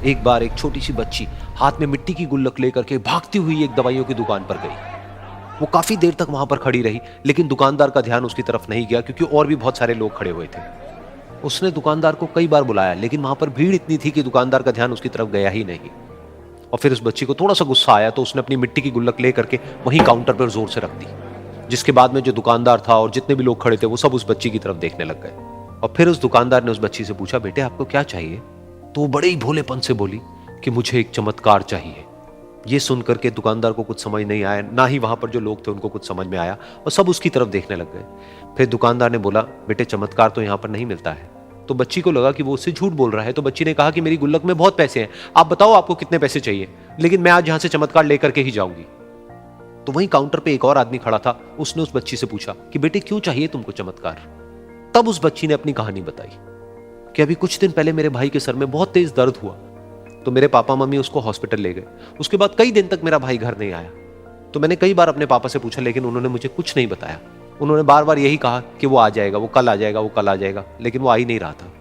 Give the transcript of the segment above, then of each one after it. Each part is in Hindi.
एक बार एक छोटी सी बच्ची हाथ में मिट्टी की गुल्लक लेकर के भागती हुई एक दवाइयों की दुकान पर गई। वो काफी देर तक वहां पर खड़ी रही, लेकिन दुकानदार का ध्यान उसकी तरफ नहीं गया क्योंकि और भी बहुत सारे लोग खड़े हुए थे। उसने दुकानदार को कई बार बुलाया, लेकिन वहां पर भीड़ इतनी थी कि दुकानदार का ध्यान उसकी तरफ गया ही नहीं। और फिर उस बच्ची को थोड़ा सा गुस्सा आया तो उसने अपनी मिट्टी की गुल्लक लेकर के वहीं काउंटर पर जोर से रख दी, जिसके बाद में जो दुकानदार था और जितने भी लोग खड़े थे वो सब उस बच्ची की तरफ देखने लग गए। और फिर उस दुकानदार ने उस बच्ची से पूछा, बेटे आपको क्या चाहिए? तो वो बड़े ही भोलेपन से बोली कि मुझे एक चमत्कार चाहिए। ये सुनकर के दुकानदार को कुछ समझ नहीं आया, ना ही वहां पर जो लोग थे उनको कुछ समझ में आया, और सब उसकी तरफ देखने लग गए। फिर दुकानदार ने बोला, बेटे चमत्कार तो यहाँ पर नहीं मिलता है। तो बच्ची को लगा कि वो उससे झूठ बोल रहा है, तो बच्ची ने कहा कि मेरी गुल्लक में बहुत पैसे हैं, आप बताओ आपको कितने पैसे चाहिए, लेकिन मैं आज यहां से चमत्कार लेकर के ही जाऊंगी। तो वहीं काउंटर पे एक और आदमी खड़ा था, उसने उस बच्ची से पूछा कि बेटे क्यों चाहिए तुमको चमत्कार? तब उस बच्ची ने अपनी कहानी बताई कि अभी कुछ दिन पहले मेरे भाई के सर में बहुत तेज दर्द हुआ, तो मेरे पापा मम्मी उसको हॉस्पिटल ले गए। उसके बाद कई दिन तक मेरा भाई घर नहीं आया। तो मैंने कई बार अपने पापा से पूछा, लेकिन उन्होंने मुझे कुछ नहीं बताया। उन्होंने बार बार यही कहा कि वो आ जाएगा, वो कल आ जाएगा, वो कल आ जाएगा, लेकिन वो आ ही नहीं रहा था।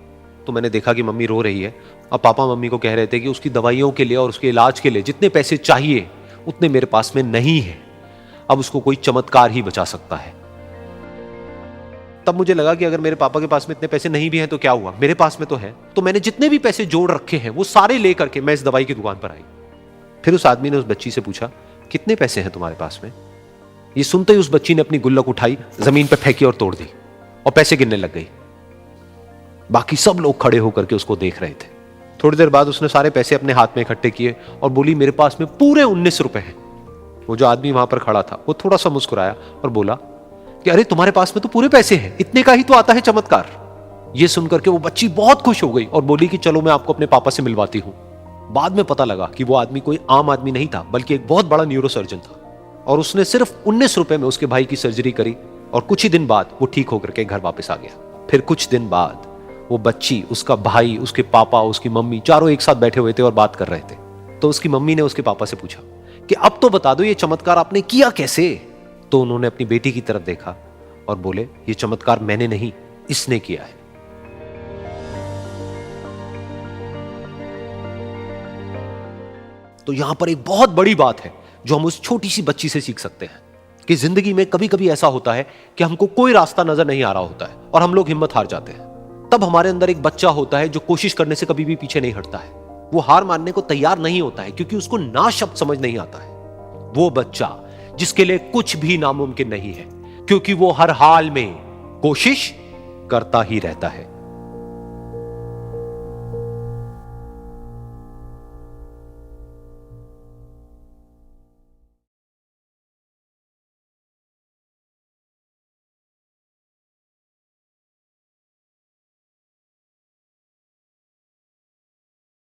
तो मैंने देखा कि मम्मी रो रही है, और पापा मम्मी को कह रहे थे कि उसकी दवाइयों के लिए और उसके इलाज के लिए जितने पैसे चाहिए उतने मेरे पास में नहीं है, अब उसको कोई चमत्कार ही बचा सकता है। तब मुझे लगा कि अगर मेरे पापा के पास में इतने पैसे नहीं भी हैं तो क्या हुआ, मेरे पास में तो है। तो मैंने जितने भी पैसे जोड़ रखे हैं वो सारे लेकर के मैं इस दवाई की दुकान पर आई। फिर उस आदमी ने उस बच्ची से पूछा, कितने पैसे हैं तुम्हारे पास में? ये सुनते ही उस बच्ची ने अपनी गुल्लक उठाई, जमीन पर फेंकी और तोड़ दी, और पैसे गिनने लग गई। बाकी सब लोग खड़े होकर के उसको देख रहे थे। थोड़ी देर बाद उसने सारे पैसे अपने हाथ में इकट्ठे किए और बोली, मेरे पास में पूरे 19 रुपए हैं। वो जो आदमी वहां पर खड़ा था वो थोड़ा सा मुस्कुराया और बोला कि अरे तुम्हारे पास में तो पूरे पैसे हैं, इतने का ही तो आता है चमत्कार। ये सुनकर के वो बच्ची बहुत खुश हो गई और बोली कि चलो मैं आपको अपने पापा से मिलवाती हूं। बाद में पता लगा कि वो आदमी कोई आम आदमी नहीं था, बल्कि एक बहुत बड़ा न्यूरोसर्जन था, और उसने सिर्फ 19 रुपए में उसके भाई की सर्जरी करी, और कुछ ही दिन बाद वो ठीक होकर के घर वापस आ गया। फिर कुछ दिन बाद वो बच्ची, उसका भाई, उसके पापा, उसकी मम्मी चारों एक साथ बैठे हुए थे और बात कर रहे थे। तो उसकी मम्मी ने उसके पापा से पूछा कि अब तो बता दो ये चमत्कार आपने किया कैसे? तो उन्होंने अपनी बेटी की तरफ देखा और बोले, ये चमत्कार मैंने नहीं, इसने किया है। तो यहां पर एक बहुत बड़ी बात है जो हम उस छोटी सी बच्ची से सीख सकते हैं कि जिंदगी में कभी कभी ऐसा होता है कि हमको कोई रास्ता नजर नहीं आ रहा होता है और हम लोग हिम्मत हार जाते हैं। तब हमारे अंदर एक बच्चा होता है जो कोशिश करने से कभी भी पीछे नहीं हटता है। वो हार मानने को तैयार नहीं होता है क्योंकि उसको ना शब्द समझ नहीं आता है। वो बच्चा जिसके लिए कुछ भी नामुमकिन नहीं है, क्योंकि वो हर हाल में कोशिश करता ही रहता है।